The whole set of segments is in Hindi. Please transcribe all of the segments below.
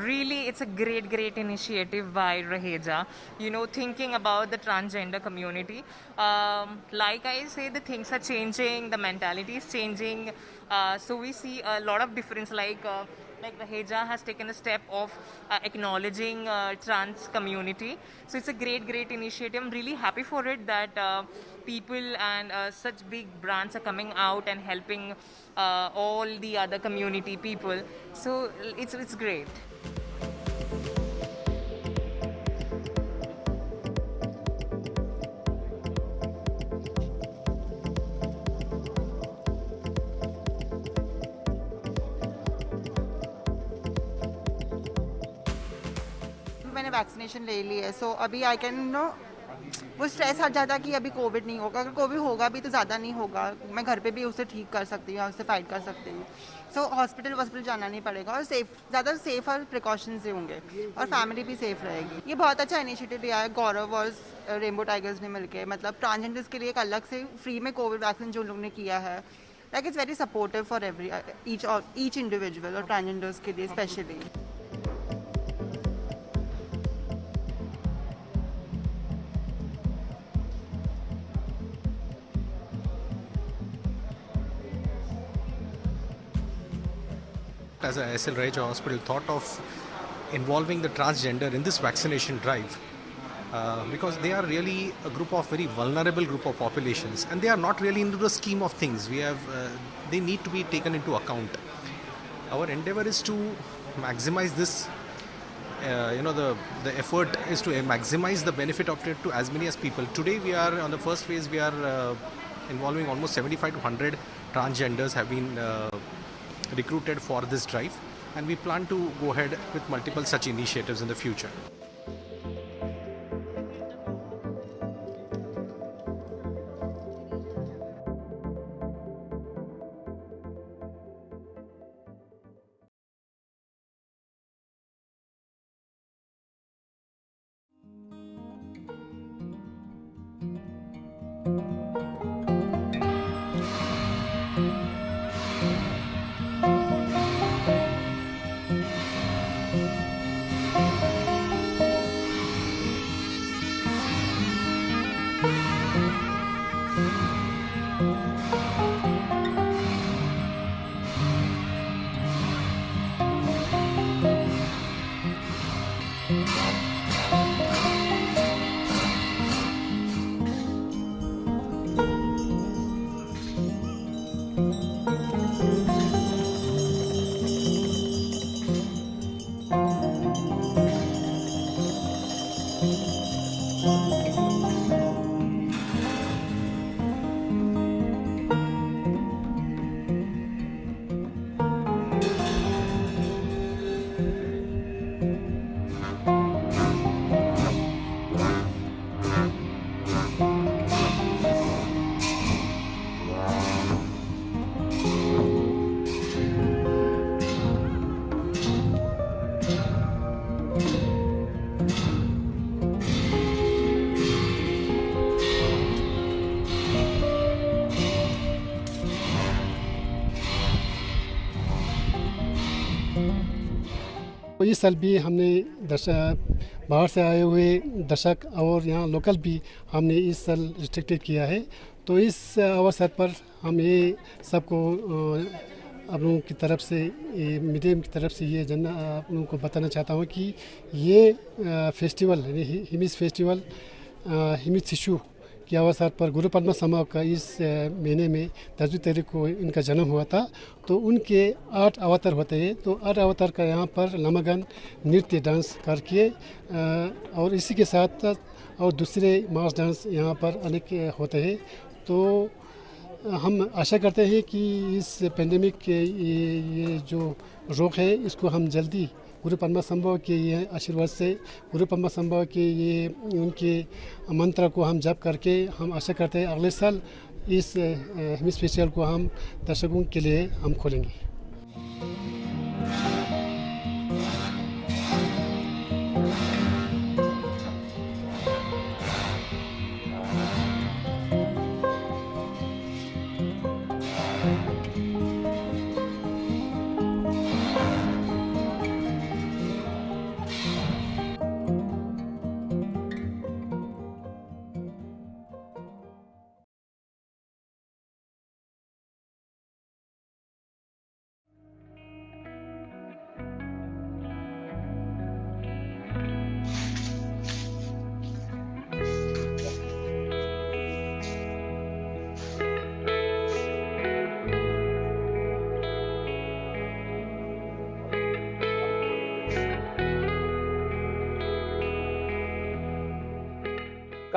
really, it's a great initiative by Raheja, thinking about the transgender community. Like I say, the things are changing, the mentality is changing. So we see a lot of difference, like Raheja has taken a step of acknowledging trans community. So it's a great initiative. I'm really happy for it that people and such big brands are coming out and helping all the other community people. So it's great. मैंने वैक्सीनेशन ले ली है, सो अभी आई कैन नो वो स्ट्रेस हट जाता कि अभी कोविड नहीं होगा, अगर कोविड होगा भी तो ज़्यादा नहीं होगा, मैं घर पे भी उसे ठीक कर सकती हूँ, उससे फाइट कर सकती हूँ। सो हॉस्पिटल जाना नहीं पड़ेगा और ज़्यादा सेफ और प्रिकॉशंस से होंगे और फैमिली भी सेफ रहेगी। ये बहुत अच्छा इनिशिएटिव लिया है गौरव और रेनबो टाइगर्स ने मिलकर, मतलब ट्रांसजेंडर्स के लिए एक अलग से फ्री में कोविड वैक्सीन जो लोग ने किया है। Like it's very supportive for every each individual और ट्रांसजेंडर्स के लिए specially. As a SL Raheja Hospital thought of involving the transgender in this vaccination drive because they are really a group of very vulnerable group of populations and they are not really into the scheme of things. They need to be taken into account. Our endeavor is to maximize this. The effort is to maximize the benefit of it to as many as people. Today we are on the first phase. We are involving almost 75 to 100 transgenders have been recruited for this drive, and we plan to go ahead with multiple such initiatives in the future. तो इस साल भी हमने बाहर से आए हुए दर्शक और यहाँ लोकल भी हमने इस साल रिस्ट्रिक्टेड किया है। तो इस अवसर पर हम ये सबको आप लोगों की तरफ से मीडिया की तरफ से ये आप लोगों को बताना चाहता हूँ कि ये फेस्टिवल हिमिस फेस्टिवल हिमिस शिशु के अवसर पर गुरु पद्मा समाज का इस महीने में 10वीं तारीख को इनका जन्म हुआ था। तो उनके 8 अवतार होते हैं। तो 8 अवतार का यहाँ पर लमागन नृत्य डांस करके और इसी के साथ और दूसरे मास डांस यहाँ पर अनेक होते हैं। तो हम आशा करते हैं कि इस पेंडेमिक के ये जो रोग है इसको हम जल्दी गुरु पद्मा संभव के ये आशीर्वाद से गुरु पद्मा संभव के ये उनके मंत्र को हम जप करके हम आशा करते हैं अगले साल इस हिमिस फेस्टिवल को हम दर्शकों के लिए हम खोलेंगे।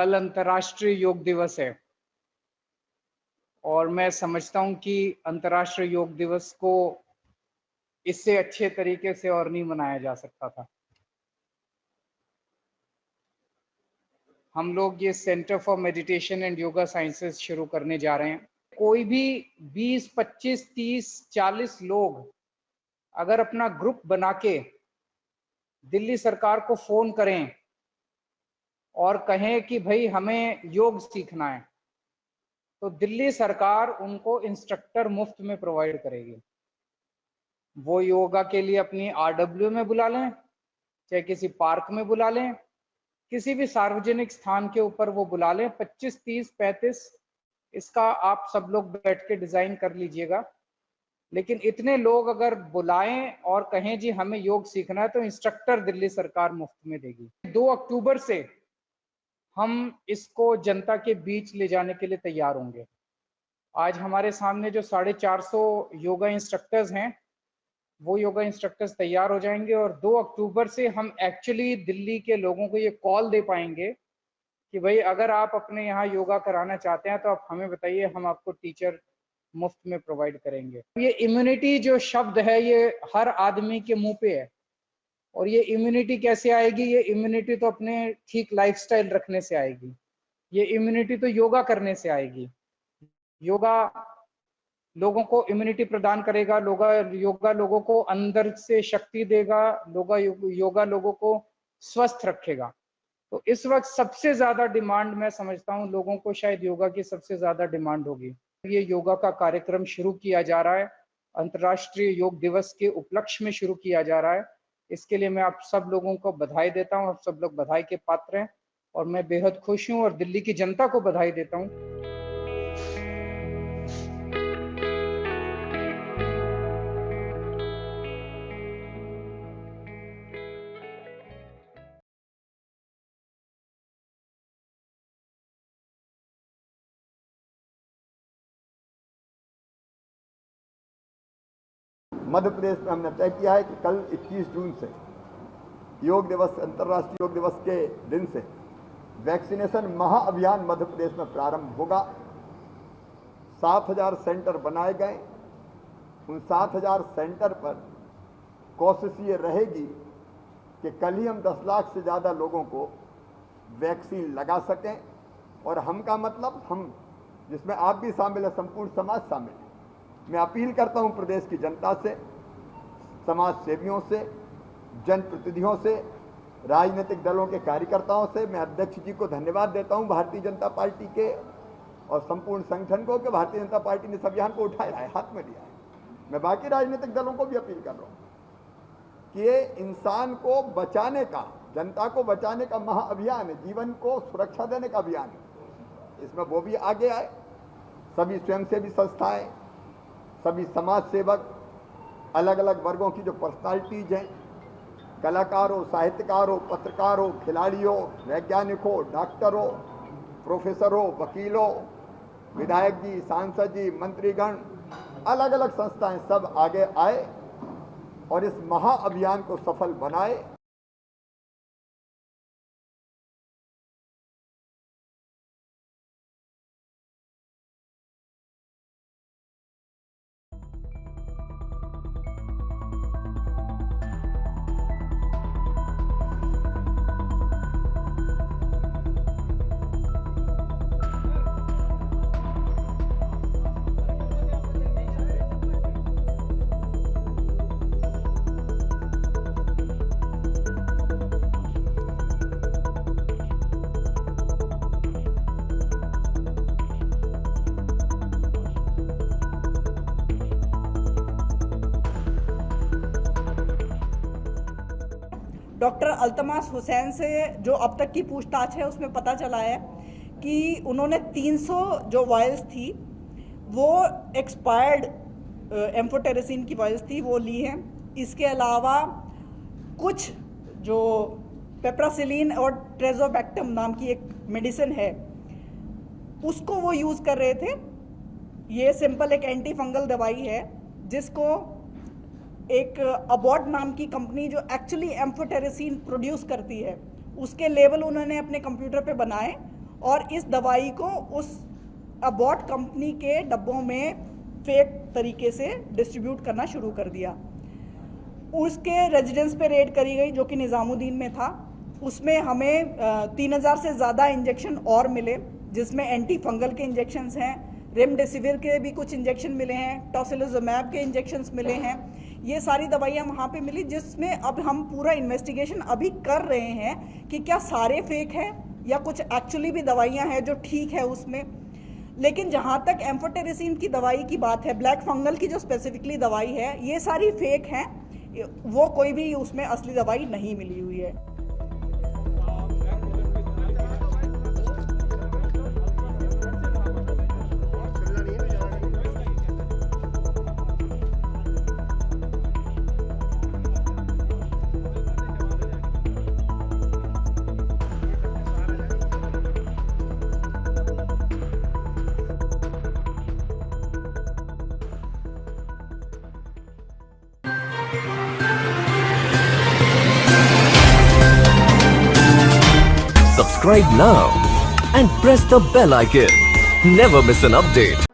कल अंतर्राष्ट्रीय योग दिवस है और मैं समझता हूं कि अंतर्राष्ट्रीय योग दिवस को इससे अच्छे तरीके से और नहीं मनाया जा सकता था। हम लोग ये centre for meditation and yoga sciences शुरू करने जा रहे हैं। कोई भी 20, 25, 30, 40 लोग अगर अपना ग्रुप बना के दिल्ली सरकार को फोन करें और कहें कि भाई हमें योग सीखना है, तो दिल्ली सरकार उनको इंस्ट्रक्टर मुफ्त में प्रोवाइड करेगी। वो योगा के लिए अपनी आरडब्ल्यू में बुला लें, चाहे किसी पार्क में बुला लें, किसी भी सार्वजनिक स्थान के ऊपर वो बुला लें। 25, 30, 35 इसका आप सब लोग बैठ के डिजाइन कर लीजिएगा। लेकिन इतने लोग अगर बुलाएं और कहें जी हमें योग सीखना है, तो इंस्ट्रक्टर दिल्ली सरकार मुफ्त में देगी। 2 अक्टूबर से हम इसको जनता के बीच ले जाने के लिए तैयार होंगे। आज हमारे सामने जो 450 योगा इंस्ट्रक्टर्स हैं, वो योगा इंस्ट्रक्टर्स तैयार हो जाएंगे और 2 अक्टूबर से हम एक्चुअली दिल्ली के लोगों को ये कॉल दे पाएंगे कि भाई अगर आप अपने यहाँ योगा कराना चाहते हैं तो आप हमें बताइए, हम आपको टीचर मुफ्त में प्रोवाइड करेंगे। ये इम्यूनिटी जो शब्द है ये हर आदमी के मुंह पे है, और ये इम्यूनिटी कैसे आएगी? ये इम्यूनिटी तो अपने ठीक लाइफस्टाइल रखने से आएगी। ये इम्यूनिटी तो योगा करने से आएगी। योगा लोगों को इम्यूनिटी प्रदान करेगा, योगा लोगों को अंदर से शक्ति देगा, योगा लोगों को स्वस्थ रखेगा। तो इस वक्त सबसे ज्यादा डिमांड मैं समझता हूँ लोगों को शायद योगा की सबसे ज्यादा डिमांड होगी। ये योगा का कार्यक्रम शुरू किया जा रहा है, अंतर्राष्ट्रीय योग दिवस के उपलक्ष्य में शुरू किया जा रहा है। इसके लिए मैं आप सब लोगों को बधाई देता हूँ। आप सब लोग बधाई के पात्र हैं और मैं बेहद खुश हूँ और दिल्ली की जनता को बधाई देता हूँ। मध्य प्रदेश में हमने तय किया है कि कल 21 जून से योग दिवस, अंतर्राष्ट्रीय योग दिवस के दिन से वैक्सीनेशन महाअभियान मध्य प्रदेश में प्रारंभ होगा। 7,000 सेंटर बनाए गए। उन 7,000 सेंटर पर कोशिश ये रहेगी कि कल ही हम 10 लाख से ज़्यादा लोगों को वैक्सीन लगा सकें। और हम का मतलब हम, जिसमें आप भी शामिल है, संपूर्ण समाज शामिल है। मैं अपील करता हूं प्रदेश की जनता से, समाज सेवियों से, जनप्रतिनिधियों से, राजनीतिक दलों के कार्यकर्ताओं से। मैं अध्यक्ष जी को धन्यवाद देता हूं, भारतीय जनता पार्टी के और संपूर्ण संगठन को, कि भारतीय जनता पार्टी ने इस अभियान को उठाया है, हाथ में लिया है। मैं बाकी राजनीतिक दलों को भी अपील कर रहा हूं कि ये इंसान को बचाने का, जनता को बचाने का महाअभियान है, जीवन को सुरक्षा देने का अभियान है। इसमें वो भी आगे आए, सभी स्वयंसेवी संस्थाएं, सभी समाज सेवक, अलग अलग वर्गों की जो पर्सनालिटीज हैं, कलाकार हो, साहित्यकार हो, पत्रकार हो, खिलाड़ी हो, वैज्ञानिक हो, डॉक्टर हो, प्रोफेसर हो, वकील हो, विधायक जी, सांसद जी, मंत्रीगण, अलग अलग संस्थाएं सब आगे आए और इस महाअभियान को सफल बनाए। डॉक्टर अल्तमास हुसैन से जो अब तक की पूछताछ है उसमें पता चला है कि उन्होंने 300 जो वायल्स थी वो एक्सपायर्ड एम्फोटेरेसिन की वायल्स थी, वो ली हैं। इसके अलावा कुछ जो पेप्रासिलिन और ट्रेजोबैक्टम नाम की एक मेडिसिन है उसको वो यूज़ कर रहे थे। ये सिंपल एक एंटी फंगल दवाई है जिसको एक अबॉट नाम की कंपनी जो एक्चुअली एम्फोटेरेसिन प्रोड्यूस करती है उसके लेवल उन्होंने अपने कंप्यूटर पे बनाए और इस दवाई को उस अबॉट कंपनी के डब्बों में फेक तरीके से डिस्ट्रीब्यूट करना शुरू कर दिया। उसके रेजिडेंस पे रेड करी गई जो कि निज़ामुद्दीन में था। उसमें हमें 3000 से ज़्यादा इंजेक्शन और मिले, जिसमें एंटी फंगल के इंजेक्शंस हैं, रेमडेसिविर के भी कुछ इंजेक्शन मिले हैं, टोसिलिजुमैब के इंजेक्शंस मिले हैं। ये सारी दवाइयाँ वहाँ पे मिली, जिसमें अब हम पूरा इन्वेस्टिगेशन अभी कर रहे हैं कि क्या सारे फेक हैं या कुछ एक्चुअली भी दवाइयाँ हैं जो ठीक है उसमें। लेकिन जहाँ तक एम्फोटेरिसिन की दवाई की बात है, ब्लैक फंगल की जो स्पेसिफिकली दवाई है, ये सारी फेक हैं, वो कोई भी उसमें असली दवाई नहीं मिली हुई है। Subscribe now and press the bell icon. Never miss an update.